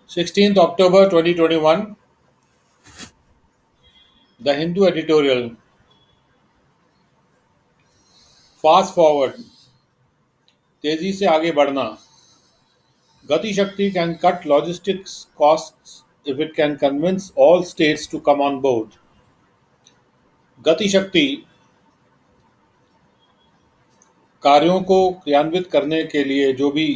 16th October 2021, The Hindu editorial. Fast forward, तेजी से आगे बढ़ना. गति शक्ति can cut logistics costs if it can convince all states to come on board. गति शक्ति कार्यों को क्रियान्वित करने के लिए जो भी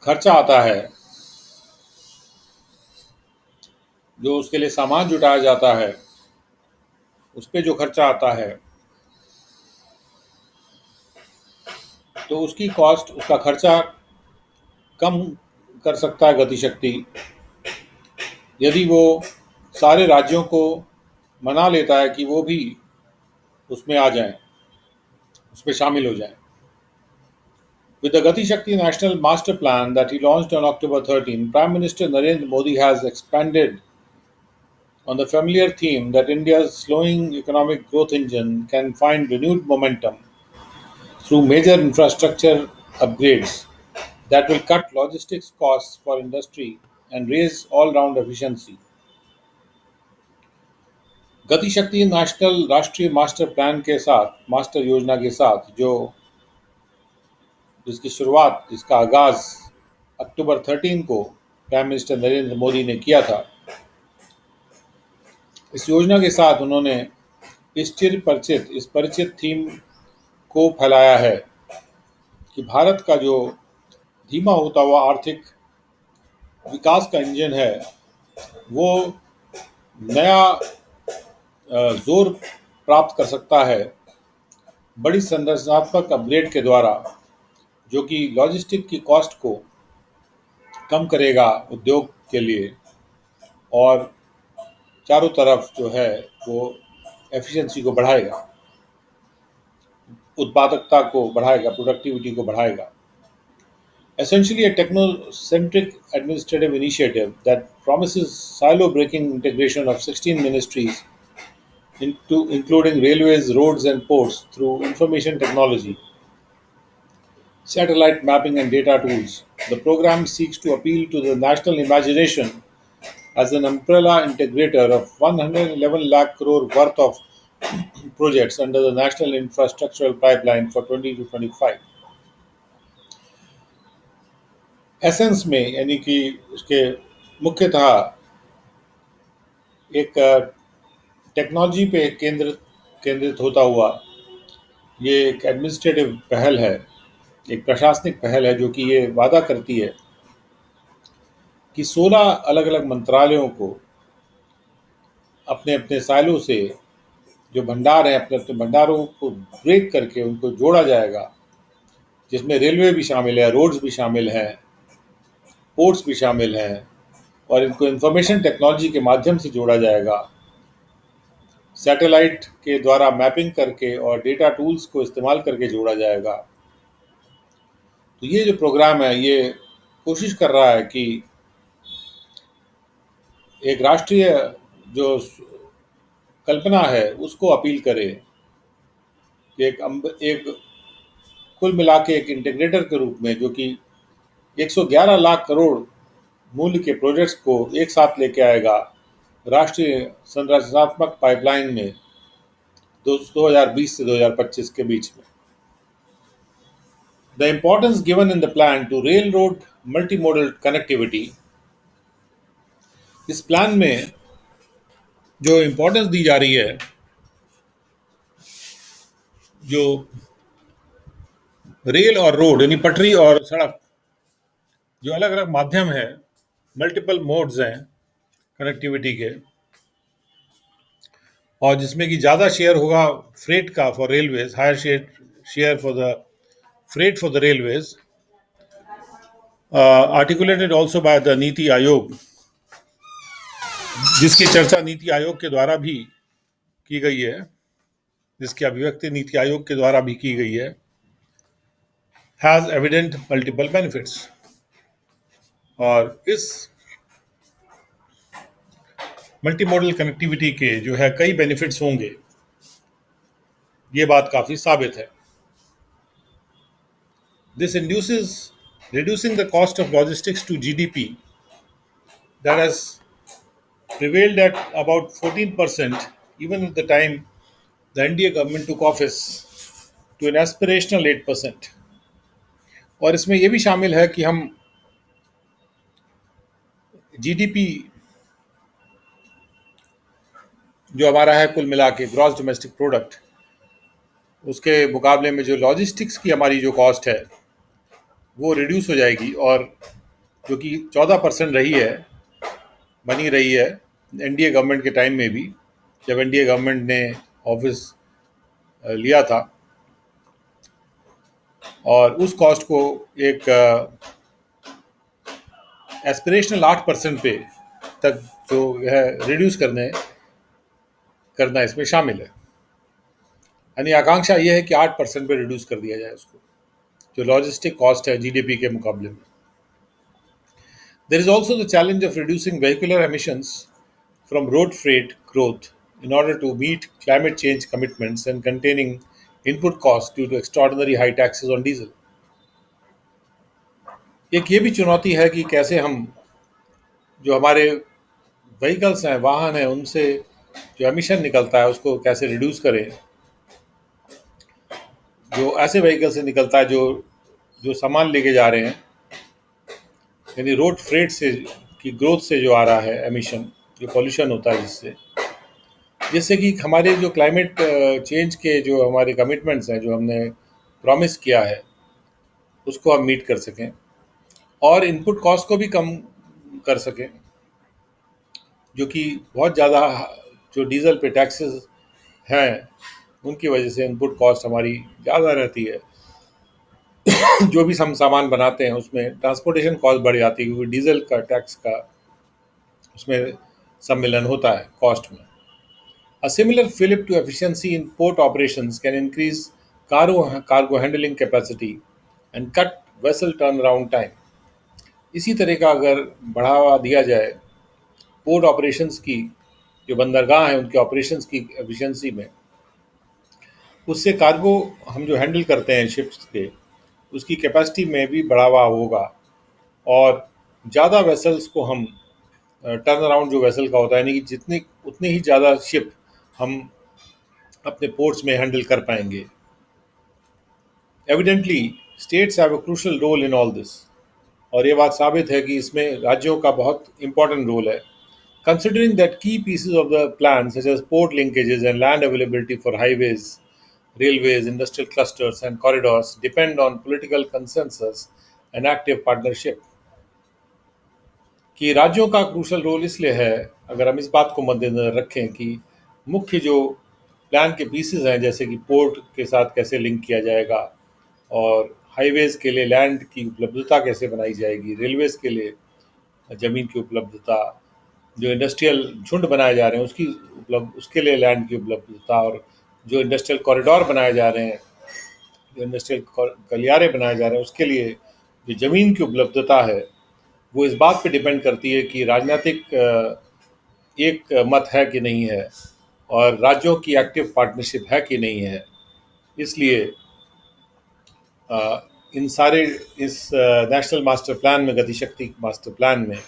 खर्चा आता है, जो उसके लिए सामान जुटाया जाता है, उस पे जो खर्चा आता है, तो उसकी कॉस्ट, उसका खर्चा कम कर सकता है गति शक्ति, यदि वो सारे राज्यों को मना लेता है कि वो भी उसमें आ जाएं, उसमें शामिल हो जाएं. With the Gati Shakti National Master Plan that he launched on October 13, Prime Minister Narendra Modi has expanded on the familiar theme that India's slowing economic growth engine can find renewed momentum through major infrastructure upgrades that will cut logistics costs for industry and raise all-round efficiency. गति शक्ति national राष्ट्रीय master plan के साथ, master योजना के साथ, जिसकी शुरुआत, जिसका आगाज अक्टूबर 13 को प्राइम मिनिस्टर नरेंद्र मोदी ने किया था. इस योजना के साथ उन्होंने इस परिचित थीम को फैलाया है कि भारत का जो धीमा होता हुआ आर्थिक विकास का इंजन है, वो नया जोर प्राप्त कर सकता है बड़ी संरचनात्मक अपग्रेड के द्वारा, जो कि लॉजिस्टिक की कॉस्ट को कम करेगा उद्योग के लिए और चारों तरफ जो है वो एफिशिएंसी को बढ़ाएगा, उत्पादकता को बढ़ाएगा, प्रोडक्टिविटी को बढ़ाएगा. Essentially a techno-centric administrative initiative that promises silo-breaking integration of 16 ministries including railways, roads and ports through information technology, satellite mapping and data tools. The program seeks to appeal to the national imagination as an umbrella integrator of 111 lakh crore worth of projects under the National Infrastructural Pipeline for 20 to 25. Essence में, यानी कि उसके मुख्यतः एक technology पे केंद्रित होता हुआ ये एक एडमिनिस्ट्रेटिव पहल है, एक प्रशासनिक पहल है, जो कि ये वादा करती है कि 16 अलग अलग मंत्रालयों को अपने अपने साइलो से जो भंडार हैं, अपने अपने भंडारों को ब्रेक करके उनको जोड़ा जाएगा, जिसमें रेलवे भी शामिल है, रोड्स भी शामिल हैं, पोर्ट्स भी शामिल हैं, और इनको इंफॉर्मेशन टेक्नोलॉजी के माध्यम से जोड़ा जाएगा, सैटेलाइट के द्वारा मैपिंग करके और डेटा टूल्स को इस्तेमाल करके जोड़ा जाएगा. तो ये जो प्रोग्राम है, ये कोशिश कर रहा है कि एक राष्ट्रीय जो कल्पना है उसको अपील करे कि एक कुल मिला के एक इंटीग्रेटर के रूप में, जो कि 111 लाख करोड़ मूल्य के प्रोजेक्ट्स को एक साथ लेके आएगा राष्ट्रीय संरचनात्मक पाइपलाइन में 2020 से 2025 के बीच में. The importance given in the plan to railroad multimodal connectivity. इस प्लान में जो इम्पोर्टेंस दी जा रही है, जो रेल और रोड यानी पटरी और सड़क, जो अलग अलग माध्यम है, मल्टीपल मोड्स हैं कनेक्टिविटी के, और जिसमें कि ज़्यादा शेयर होगा फ्रेट का for railways, higher share for the freight for the railways, articulated also by the NITI Aayog, जिसकी चर्चा नीति आयोग के द्वारा भी की गई है, जिसकी अभिव्यक्ति नीति आयोग के द्वारा भी की गई है, हैज़ एविडेंट मल्टीपल बेनिफिट्स. और इस मल्टी मॉडल कनेक्टिविटी के जो है कई बेनिफिट्स होंगे, ये बात काफ़ी साबित है. This induces Reducing the cost of logistics to GDP, that has prevailed at about 14%, even at the time the NDA government took office, to an aspirational 8%. और इसमें यह भी शामिल है कि हम जीडीपी जो हमारा है कुल मिला के ग्रॉस डोमेस्टिक प्रोडक्ट, उसके मुकाबले में जो लॉजिस्टिक्स की हमारी जो कॉस्ट है वो रिड्यूस हो जाएगी, और जो कि 14% रही है, बनी रही है एनडीए गवर्नमेंट के टाइम में भी, जब एनडीए गवर्नमेंट ने ऑफिस लिया था, और उस कॉस्ट को एक एस्पिरेशनल 8% पे तक जो है रिड्यूस करना इसमें शामिल है। यानी आकांक्षा यह है कि 8% पे रिड्यूस कर दिया जाए उसको, जो लॉजिस्टिक कॉस्ट है जीडीपी के मुकाबले में। There is also the challenge of reducing vehicular emissions from road freight growth in order to meet climate change commitments and containing input costs due to extraordinary high taxes on diesel. एक ये भी चुनौती है कि कैसे हम जो हमारे व्हीकल्स हैं, वाहन हैं, उनसे जो एमिशन निकलता है उसको कैसे रिड्यूस करें। जो ऐसे व्हीकल से निकलता है जो जो सामान लेके जा रहे हैं, यानी रोड फ्रेट से की ग्रोथ से जो आ रहा है एमिशन, जो पॉल्यूशन होता है जिससे कि हमारे जो क्लाइमेट चेंज के जो हमारे कमिटमेंट्स हैं, जो हमने प्रॉमिस किया है, उसको हम मीट कर सकें और इनपुट कॉस्ट को भी कम कर सकें, जो कि बहुत ज़्यादा जो डीजल पे टैक्सेस हैं उनकी वजह से इनपुट कॉस्ट हमारी ज़्यादा रहती है। जो भी हम सामान बनाते हैं उसमें ट्रांसपोर्टेशन कॉस्ट बढ़ जाती है, क्योंकि डीजल का टैक्स का उसमें सम्मिलन होता है कॉस्ट में। A similar flip to efficiency in port operations can increase cargo handling capacity and cut vessel turnaround time. इसी तरह का अगर बढ़ावा दिया जाए पोर्ट ऑपरेशंस की, जो बंदरगाह हैं उनके ऑपरेशंस की एफिशिएंसी में, उससे कार्गो हम जो हैंडल करते हैं शिप्स के, उसकी कैपेसिटी में भी बढ़ावा होगा और ज़्यादा वेसल्स को हम टर्न अराउंड जो वेसल का होता है, यानी कि जितनी उतनी ही ज़्यादा शिप हम अपने पोर्ट्स में हैंडल कर पाएंगे। Evidently states have a crucial role in all this, और ये बात साबित है कि इसमें राज्यों का बहुत इंपॉर्टेंट रोल है। Considering that key pieces of the plan such as port linkages and land availability for highways, railways, industrial clusters, and corridors depend on political consensus and active partnership. कि राज्यों का क्रूशल रोल इसलिए है, अगर हम इस बात को मद्देनजर रखें कि मुख्य जो प्लान के पीसेस हैं, जैसे कि पोर्ट के साथ कैसे लिंक किया जाएगा, और हाईवेज के लिए लैंड की उपलब्धता कैसे बनाई जाएगी, रेलवेज के लिए ज़मीन की उपलब्धता, जो इंडस्ट्रियल झुंड बनाए जा रहे हैं उसके लिए लैंड की उपलब्धता, और जो इंडस्ट्रियल कॉरिडोर बनाए जा रहे हैं, जो इंडस्ट्रियल गलियारे बनाए जा रहे हैं, उसके लिए जो ज़मीन की उपलब्धता है, वो इस बात पे डिपेंड करती है कि राजनीतिक एक मत है कि नहीं है, और राज्यों की एक्टिव पार्टनरशिप है कि नहीं है। इसलिए इस नेशनल मास्टर प्लान में, गतिशक्ति मास्टर प्लान में,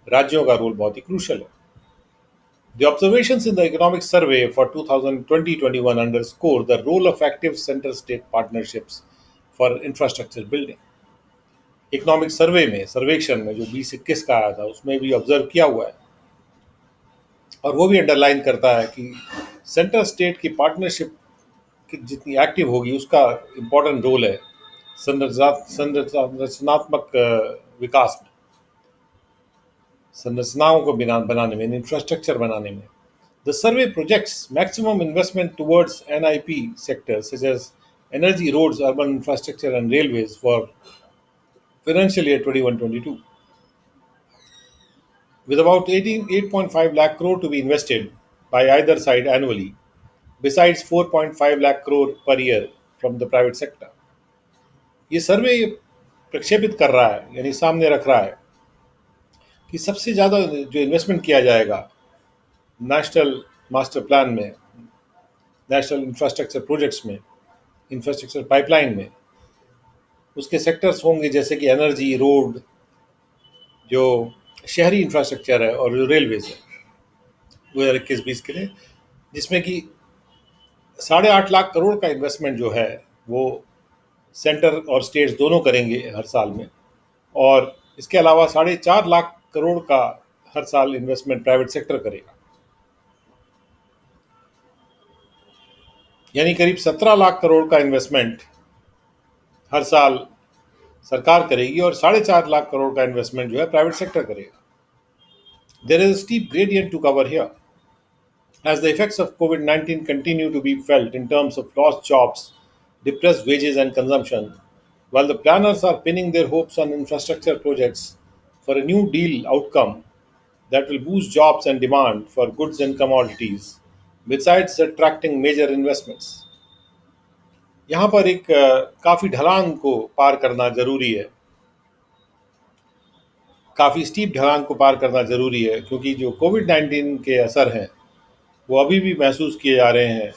राज्यों का रोल बहुत ही क्रूशल है। The observations in the Economic Survey for 2020-21 underscore the role of active center-state partnerships for infrastructure building. Economic सर्वेक्षण में जो 2021 का आया था, उसमें भी ऑब्जर्व किया हुआ है, और वो भी अंडरलाइन करता है कि सेंटर स्टेट की पार्टनरशिप जितनी एक्टिव होगी उसका इम्पोर्टेंट रोल है संरचनात्मक विकास में, संरचनाओं को बनाने में, इंफ्रास्ट्रक्चर बनाने में। The survey projects maximum investment towards NIP sectors such as energy, roads, urban infrastructure, and railways for financial year 21-22, with about 8.5 lakh crore to be invested by either side annually, besides 4.5 lakh crore per year from the private sector. ये सर्वे प्रक्षेपित कर रहा है, यानी सामने रख रहा है कि सबसे ज़्यादा जो इन्वेस्टमेंट किया जाएगा नेशनल मास्टर प्लान में, नेशनल इंफ्रास्ट्रक्चर प्रोजेक्ट्स में, इंफ्रास्ट्रक्चर पाइपलाइन में, उसके सेक्टर्स होंगे जैसे कि एनर्जी, रोड, जो शहरी इंफ्रास्ट्रक्चर है और जो रेलवेज है 2021-20 के लिए, जिसमें कि 8.5 लाख करोड़ का इन्वेस्टमेंट जो है वो सेंटर और स्टेट्स दोनों करेंगे हर साल में। और इसके अलावा 4.5 लाख करोड़ का हर साल इन्वेस्टमेंट प्राइवेट सेक्टर करेगा, यानी करीब 17 लाख करोड़ का इन्वेस्टमेंट हर साल सरकार करेगी और 4.5 लाख करोड़ का इन्वेस्टमेंट जो है प्राइवेट सेक्टर करेगा। There is a steep gradient to cover here as the effects of COVID-19 continue to be felt in terms of lost jobs, depressed wages, and consumption. While the planners are pinning their hopes on infrastructure projects for a New Deal outcome that will boost jobs and demand for goods and commodities, besides attracting major investments. यहाँ पर एक काफ़ी ढलान को पार करना ज़रूरी है, काफ़ी स्टीप ढलान को पार करना ज़रूरी है, क्योंकि जो कोविड-19 के असर हैं वो अभी भी महसूस किए जा रहे हैं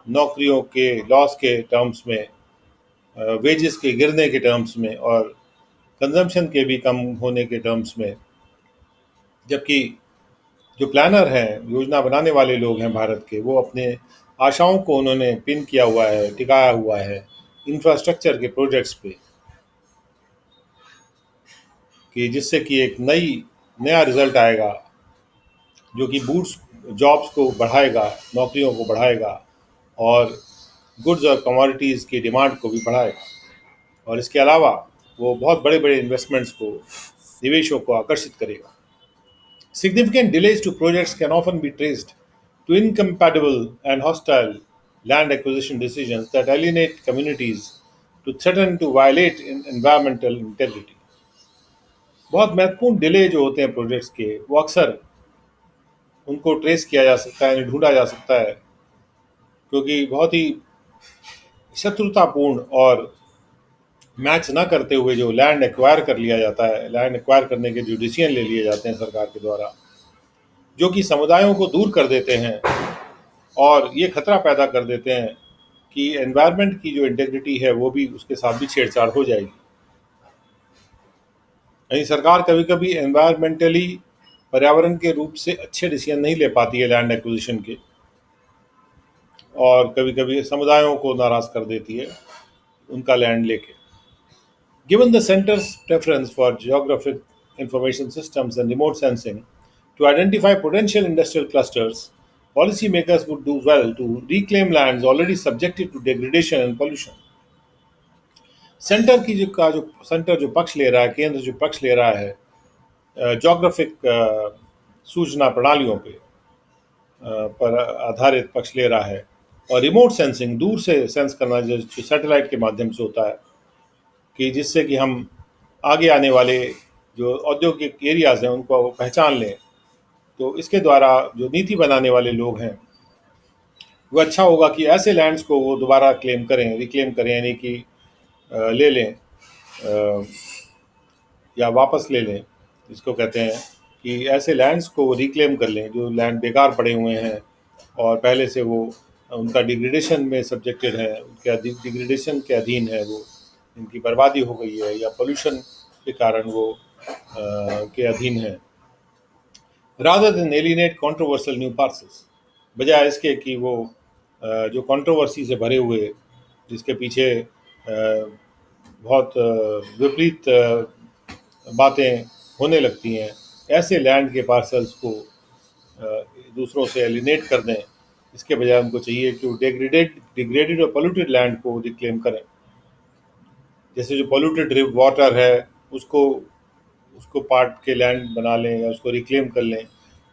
नौकरियों के लॉस के टर्म्स में, वेजेस के गिरने के टर्म्स में और कंजम्पशन के भी कम होने के टर्म्स में। जबकि जो प्लानर हैं, योजना बनाने वाले लोग हैं भारत के, वो अपने आशाओं को उन्होंने पिन किया हुआ है, टिकाया हुआ है इंफ्रास्ट्रक्चर के प्रोजेक्ट्स पे, कि जिससे कि एक नया रिजल्ट आएगा जो कि बूट्स जॉब्स को बढ़ाएगा, नौकरियों को बढ़ाएगा और गुड्स और कमोडिटीज़ की डिमांड को भी बढ़ाएगा। और इसके अलावा वो बहुत बड़े बड़े इन्वेस्टमेंट्स को, निवेशों को आकर्षित करेगा। Significant delays to projects can often be traced to incompatible and hostile land acquisition decisions that alienate communities to threaten to violate environmental integrity. बहुत महत्वपूर्ण डिले जो होते हैं प्रोजेक्ट्स के, वो अक्सर उनको ट्रेस किया जा सकता है, ढूंढा जा सकता है, क्योंकि बहुत ही शत्रुतापूर्ण और मैच ना करते हुए जो लैंड एक्वायर कर लिया जाता है, लैंड एक्वायर करने के जो डिसीजन ले लिए जाते हैं सरकार के द्वारा, जो कि समुदायों को दूर कर देते हैं और ये खतरा पैदा कर देते हैं कि एनवायरनमेंट की जो इंटेग्रिटी है वो भी उसके साथ भी छेड़छाड़ हो जाएगी। यानी सरकार कभी कभी एनवायरमेंटली, पर्यावरण के रूप से अच्छे डिसीजन नहीं ले पाती है लैंड एक्विजिशन के, और कभी कभी समुदायों को नाराज कर देती है उनका लैंड लेके। Given the center's preference for geographic information systems and remote sensing to identify potential industrial clusters, policymakers would do well to reclaim lands already subjected to degradation and pollution. Centre जो पक्ष ले रहा है, केंद्र जो पक्ष ले रहा है जोग्राफिक सूचना प्रणालियों पे पर आधारित पक्ष ले रहा है, और रिमोट सेंसिंग, दूर से सेंस करना जो सैटेलाइट के माध्यम से होता है, कि जिससे कि हम आगे आने वाले जो औद्योगिक एरियाज़ हैं उनको पहचान लें। तो इसके द्वारा जो नीति बनाने वाले लोग हैं वो अच्छा होगा कि ऐसे लैंड्स को वो दोबारा क्लेम करें, रिक्लेम करें, यानी कि ले लें या वापस ले लें, जिसको कहते हैं कि ऐसे लैंड्स को रिक्लेम कर लें जो लैंड बेकार पड़े हुए हैं और पहले से वो उनका डिग्रेडेशन में सब्जेक्टेड है, उनके डिग्रेडेशन के अधीन है, वो इनकी बर्बादी हो गई है या पोल्यूशन के कारण वो के अधीन है। Rather than एलिनेट controversial new parcels, बजाय इसके कि वो जो कंट्रोवर्सी से भरे हुए, जिसके पीछे बहुत विपरीत बातें होने लगती हैं, ऐसे लैंड के पार्सल्स को दूसरों से एलिनेट कर दें। इसके बजाय उनको चाहिए कि वो डिग्रेडेड और पोल्यूटेड लैंड को रिक्लेम करें। जैसे जो पोल्यूटेड वाटर है उसको उसको पार्ट के लैंड बना लें या उसको रिक्लेम कर लें,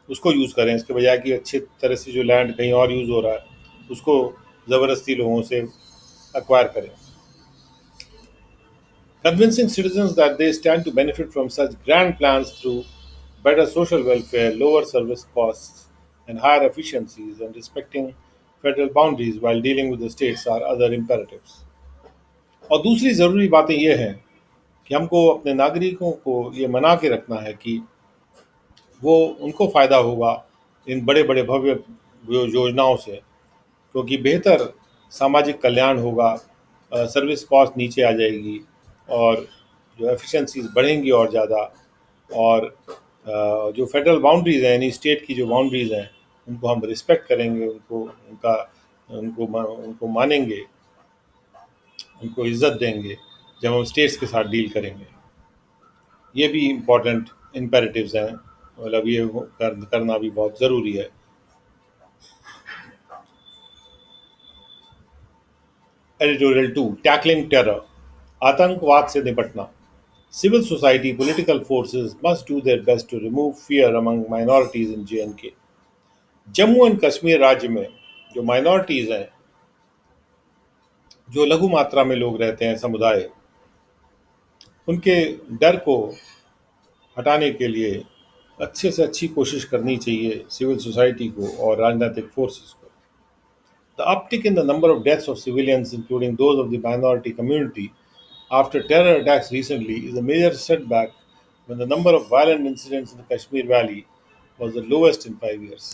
उसको यूज़ करें, इसके बजाय कि अच्छी तरह से जो लैंड कहीं और यूज़ हो रहा है उसको ज़बरदस्ती लोगों से एक्वायर करें। Convincing citizens that they stand to benefit from such grand plans through better social welfare, lower service costs, and higher efficiencies, and respecting federal boundaries while dealing with the states are other imperatives. और दूसरी ज़रूरी बातें ये हैं कि हमको अपने नागरिकों को ये मना के रखना है कि वो उनको फ़ायदा होगा इन बड़े बड़े भव्य योजनाओं से, क्योंकि बेहतर सामाजिक कल्याण होगा, सर्विस कॉस्ट नीचे आ जाएगी और जो एफिशिएंसीज बढ़ेंगी और ज़्यादा। और जो फेडरल बाउंड्रीज़ हैं यानी स्टेट की जो बाउंड्रीज़ हैं उनको हम रिस्पेक्ट करेंगे, उनको मानेंगे, उनको इज़्ज़त देंगे जब हम स्टेट्स के साथ डील करेंगे। ये भी इम्पोर्टेंट इम्पेरेटिव्स हैं, मतलब ये करना भी बहुत ज़रूरी है। एडिटोरियल 2, टैकलिंग टेरर, आतंकवाद से निपटना। Civil society, political forces must do their best to remove fear among minorities in J&K. Jammu and Kashmir राज्य में जो माइनॉरिटीज़ हैं, जो लघु मात्रा में लोग रहते हैं, समुदाय, उनके डर को हटाने के लिए अच्छे से अच्छी कोशिश करनी चाहिए सिविल सोसाइटी को और राजनीतिक फोर्सेस को। The uptick in the number of deaths of civilians, including those of the minority community, after terror attacks recently is a major setback when the number of violent incidents in the Kashmir Valley was the lowest in 5 years.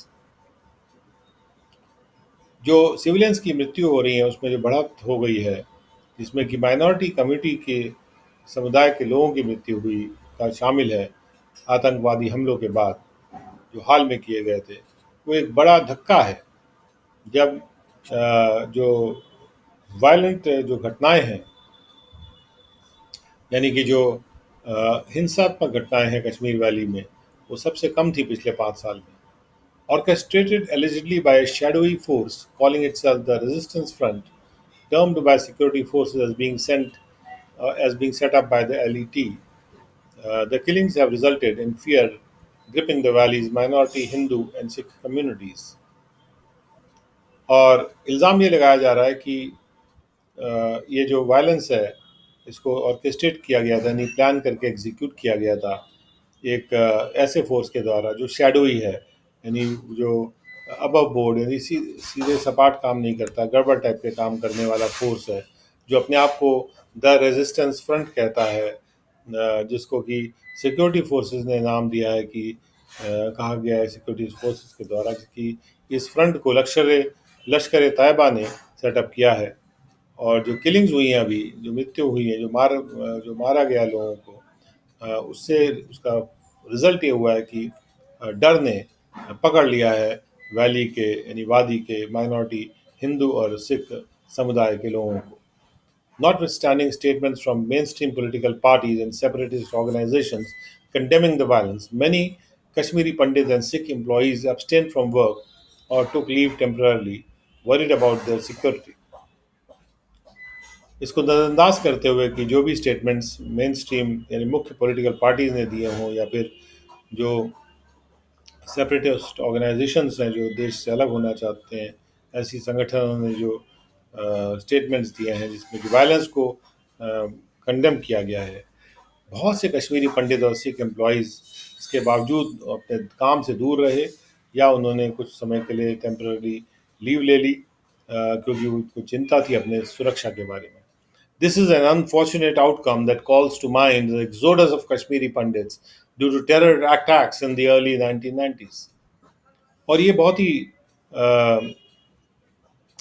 जो civilians की मृत्यु हो रही है उसमें जो बढ़त हो गई है, जिसमें कि माइनॉरिटी कम्युनिटी के समुदाय के लोगों की मृत्यु हुई का शामिल है आतंकवादी हमलों के बाद जो हाल में किए गए थे, वो एक बड़ा धक्का है। जब जो वायलेंट जो घटनाएं हैं, यानी कि जो हिंसात्मक घटनाएं हैं कश्मीर वैली में, वो सबसे कम थी पिछले 5 साल में। Orchestrated allegedly by a shadowy force calling itself the Resistance Front, termed by security forces as being set up by the LET, the killings have resulted in fear gripping the valley's minority Hindu and Sikh communities. और इल्ज़ाम ये लगाया जा रहा है कि ये जो वायलेंस है इसको ऑर्केस्ट्रेट किया गया था, यानी प्लान करके एग्जीक्यूट किया गया था एक ऐसे फोर्स के द्वारा जो शैडोई है, यानी जो अबव बोर्ड, यानी सीधे सपाट काम नहीं करता, गड़बड़ टाइप के काम करने वाला फोर्स है, जो अपने आप को द रेजिस्टेंस फ्रंट कहता है, जिसको कि सिक्योरिटी फोर्सेस ने नाम दिया है कि कहा गया है सिक्योरिटी फोर्सेस के द्वारा कि इस फ्रंट को लश्कर तैयबा ने सेटअप किया है। और जो किलिंग्स हुई हैं, अभी जो मृत्यु हुई है, जो मारा गया लोगों को, उससे उसका रिजल्ट ये हुआ है कि डर ने पकड़ लिया है वैली के यानी वादी के माइनॉरिटी हिंदू और सिख समुदाय के लोगों को। Notwithstanding statements from mainstream political parties and separatist organizations condemning the violence, many Kashmiri Pandits and Sikh employees abstained from work or took leave temporarily, worried about their security. इसको नज़रअंदाज करते हुए कि जो भी स्टेटमेंट्स मेन स्ट्रीम यानी मुख्य political parties ने दिए हों या फिर जो सेपरेटिस्ट ऑर्गेनाइजेशंस हैं जो देश से अलग होना चाहते हैं, ऐसी संगठनों ने जो स्टेटमेंट्स दिए हैं जिसमें कि वायलेंस को कंडेम किया गया है, बहुत से कश्मीरी पंडित और सिख एम्प्लॉयज़ इसके बावजूद अपने काम से दूर रहे या उन्होंने कुछ समय के लिए टेम्पररी लीव ले ली क्योंकि उनको चिंता थी अपने सुरक्षा के बारे में। This is an unfortunate outcome that calls to mind the exodus of Kashmiri Pandits due to terror attacks in the early 1990s. और ये बहुत ही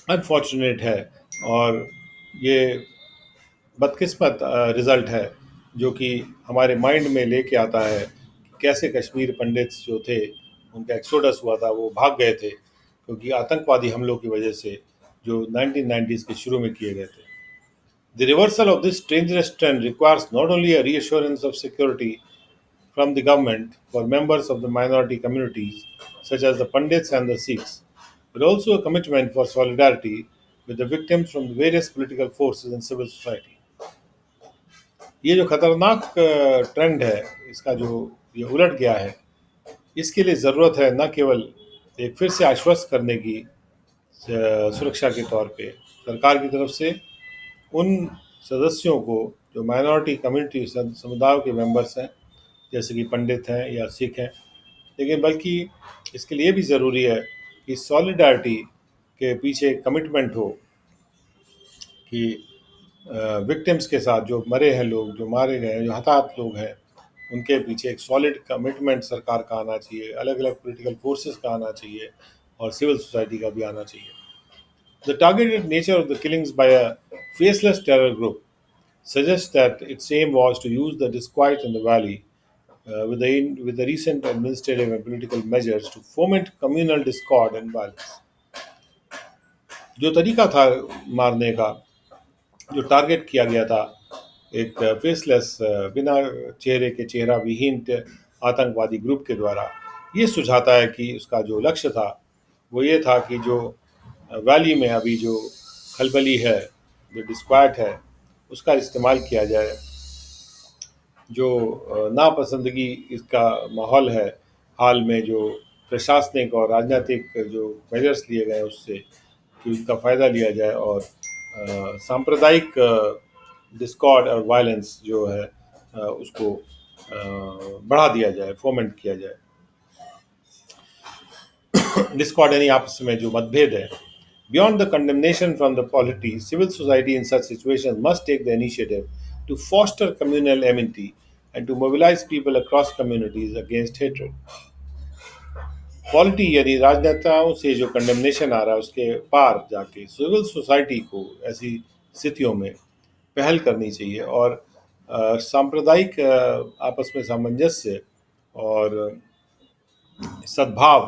अनफॉर्चुनेट है और ये बदकिस्मत रिज़ल्ट है जो कि हमारे माइंड में लेके आता है कि कैसे कश्मीर पंडित्स जो थे उनका एक्सोडस हुआ था, वो भाग गए थे क्योंकि आतंकवादी हमलों की वजह से जो 1990s के शुरू में किए गए थे। The reversal of this dangerous trend requires not only a reassurance of security from the government for members of the minority communities, such as the Pandits and the Sikhs, but also a commitment for solidarity with the victims from the various political forces and civil society. ये जो खतरनाक trend है, इसका जो ये उलट गया है, इसके लिए ज़रूरत है न केवल एक फिर से आश्वस्त करने की सुरक्षा के तौर पे सरकार की तरफ से उन सदस्यों को जो माइनॉरिटी कम्युनिटी समुदायों के मेंबर्स हैं, जैसे कि पंडित हैं या सिख हैं, लेकिन बल्कि इसके लिए भी ज़रूरी है कि सॉलिडारिटी के पीछे कमिटमेंट हो कि विक्टिम्स के साथ जो मरे हैं लोग, जो मारे गए हैं, जो हताहत लोग हैं, उनके पीछे एक सॉलिड कमिटमेंट सरकार का आना चाहिए, अलग अलग पॉलिटिकल फोर्सेस का आना चाहिए और सिविल सोसाइटी का भी आना चाहिए। The targeted nature of the killings by a faceless terror group suggests that its aim was to use the disquiet in the valley with the recent administrative and political measures to foment communal discord and violence. जो तरीका था मारने का, जो target किया गया था, एक फेसलेस बिना चेहरे के चेहरा विहीन आतंकवादी ग्रुप के द्वारा, ये सुझाता है कि उसका जो लक्ष्य था वो ये था कि जो वैली में अभी जो खलबली है, जो डिस्क्वाइट है, उसका इस्तेमाल किया जाए। जो नापसंदगी इसका माहौल है, हाल में जो प्रशासनिक और राजनीतिक जो मेजर्स लिए गए उससे कि उसका फ़ायदा लिया जाए और सांप्रदायिक डिस्कॉर्ड और वायलेंस जो है उसको बढ़ा दिया जाए, फोमेंट किया जाए। डिस्कॉर्ड यानी आपस में जो मतभेद है। Beyond the condemnation from the polity, civil society in such situations must take the initiative to foster communal amity and to mobilize people across communities against hatred. Polity यानी राजनेताओं से जो कंडेमनेशन आ रहा है उसके पार जाके सिविल सोसाइटी को ऐसी स्थितियों में पहल करनी चाहिए और सांप्रदायिक आपस में सामंजस्य और सद्भाव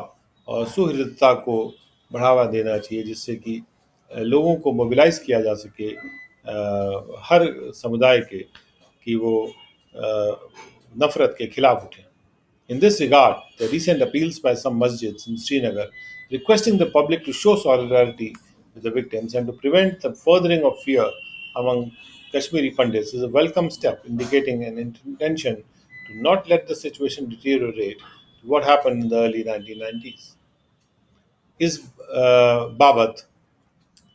और सुहृदता को बढ़ावा देना चाहिए, जिससे कि लोगों को मोबिलाइज किया जा सके, हर समुदाय के, कि वो नफरत के खिलाफ उठें। In this regard, the recent appeals by some masjids in Srinagar requesting the public to show solidarity with the victims and to prevent the furthering of fear among Kashmiri Pandits is a welcome step, indicating an intention to not let the situation deteriorate to what happened in the early 1990s. इस बाबत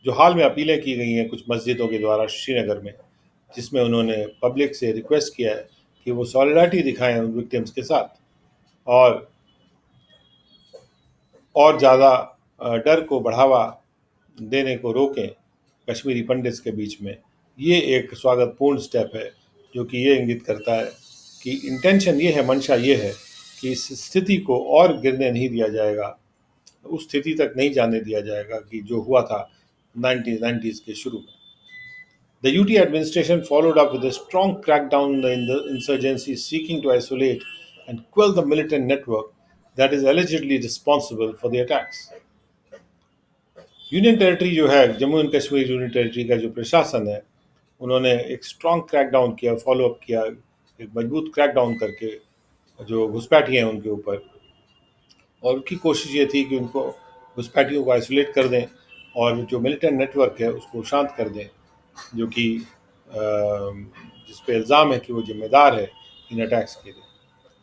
जो हाल में अपीलें की गई हैं कुछ मस्जिदों के द्वारा श्रीनगर में, जिसमें उन्होंने पब्लिक से रिक्वेस्ट किया है कि वो सॉलिडारिटी दिखाएं उन विक्टिम्स के साथ और ज़्यादा डर को बढ़ावा देने को रोकें कश्मीरी पंडित्स के बीच में, ये एक स्वागतपूर्ण स्टेप है जो कि ये इंगित करता है कि इंटेंशन ये है, मंशा ये है कि इस स्थिति को और गिरने नहीं दिया जाएगा, उस स्थिति तक नहीं जाने दिया जाएगा कि जो हुआ था 1990s के शुरू में। The UT administration followed up with a strong crackdown in the insurgency seeking to isolate and quell the militant network that is allegedly responsible for the attacks. Union territory जो है, Jammu and Kashmir union territory का जो प्रशासन है, उन्होंने एक strong crackdown किया, follow up किया, एक मजबूत क्रैकडाउन करके जो घुसपैठी हैं उनके ऊपर, और उनकी कोशिश ये थी कि उनको घुसपैठियों को आइसोलेट कर दें और जो मिलिटेंट नेटवर्क है उसको शांत कर दें, जो कि जिस पे इल्ज़ाम है कि वो जिम्मेदार है इन अटैक्स के लिए।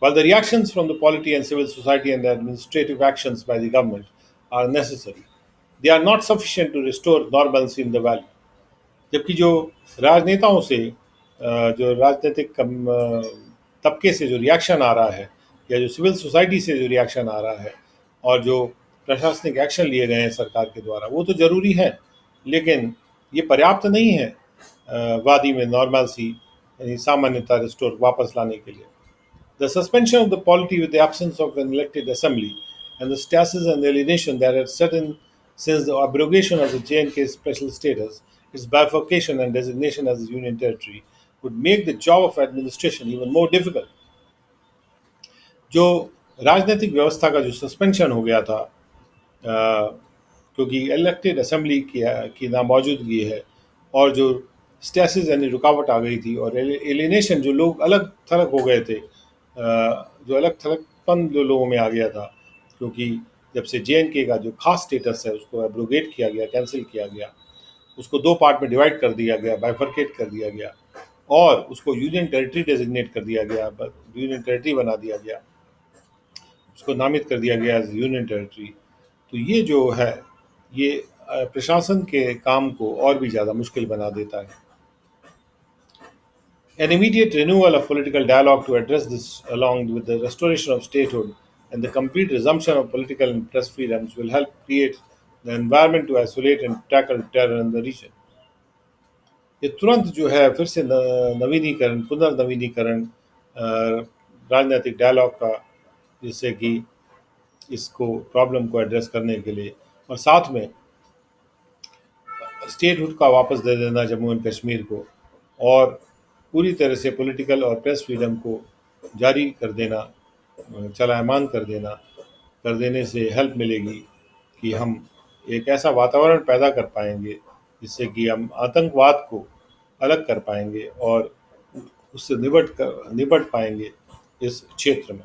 While the reactions from the polity and civil society and the administrative actions by the government are necessary, they are not sufficient to restore normalcy in the valley. जबकि जो राजनेताओं से जो राजनीतिक तबके से जो रिएक्शन आ रहा है या जो सिविल सोसाइटी से जो रिएक्शन आ रहा है और जो प्रशासनिक एक्शन लिए गए हैं सरकार के द्वारा, वो तो ज़रूरी है, लेकिन ये पर्याप्त नहीं है वादी में नॉर्मलसी यानी सामान्यता रिस्टोर वापस लाने के लिए। The suspension of the polity with the absence of an elected assembly and the stasis and alienation that had set in since the abrogation of the J&K special status, its bifurcation and designation as a union territory, would make the job of administration even more difficult. जो राजनीतिक व्यवस्था का जो suspension हो गया था, क्योंकि elected assembly की नामौजूदगी है और जो स्टेसिस यानी रुकावट आ गई थी और एलिनेशन, जो लोग अलग थलग हो गए थे, जो अलग थलगपन जो लोगों में आ गया था, क्योंकि जब से JNK का जो खास स्टेटस है उसको एब्रोगेट किया गया, कैंसिल किया गया, उसको दो पार्ट में डिवाइड कर दिया गया, बाइफर्केट कर दिया गया और उसको यूनियन टेरिटरी डेजिग्नेट कर दिया गया, यूनियन टेरिटरी बना दिया गया, उसको नामित कर दिया गया एज यूनियन टेरिटरी। तो ये जो है ये प्रशासन के काम को और भी ज़्यादा मुश्किल बना देता है। An immediate renewal of political dialogue to address this, along with the restoration of statehood and the complete resumption of political and press freedoms, will help create the environment to isolate and tackle terror in the region. ये तुरंत जो है फिर से नवीनीकरण, पुनर्नवीनीकरण राजनीतिक dialogue का, जिससे कि इसको प्रॉब्लम को एड्रेस करने के लिए और साथ में स्टेटहुड का वापस दे देना जम्मू एंड कश्मीर को, और पूरी तरह से पॉलिटिकल और प्रेस फ्रीडम को जारी कर देना, चलायमान कर देने से हेल्प मिलेगी कि हम एक ऐसा वातावरण पैदा कर पाएंगे जिससे कि हम आतंकवाद को अलग कर पाएंगे और उससे निपट पाएंगे इस क्षेत्र में।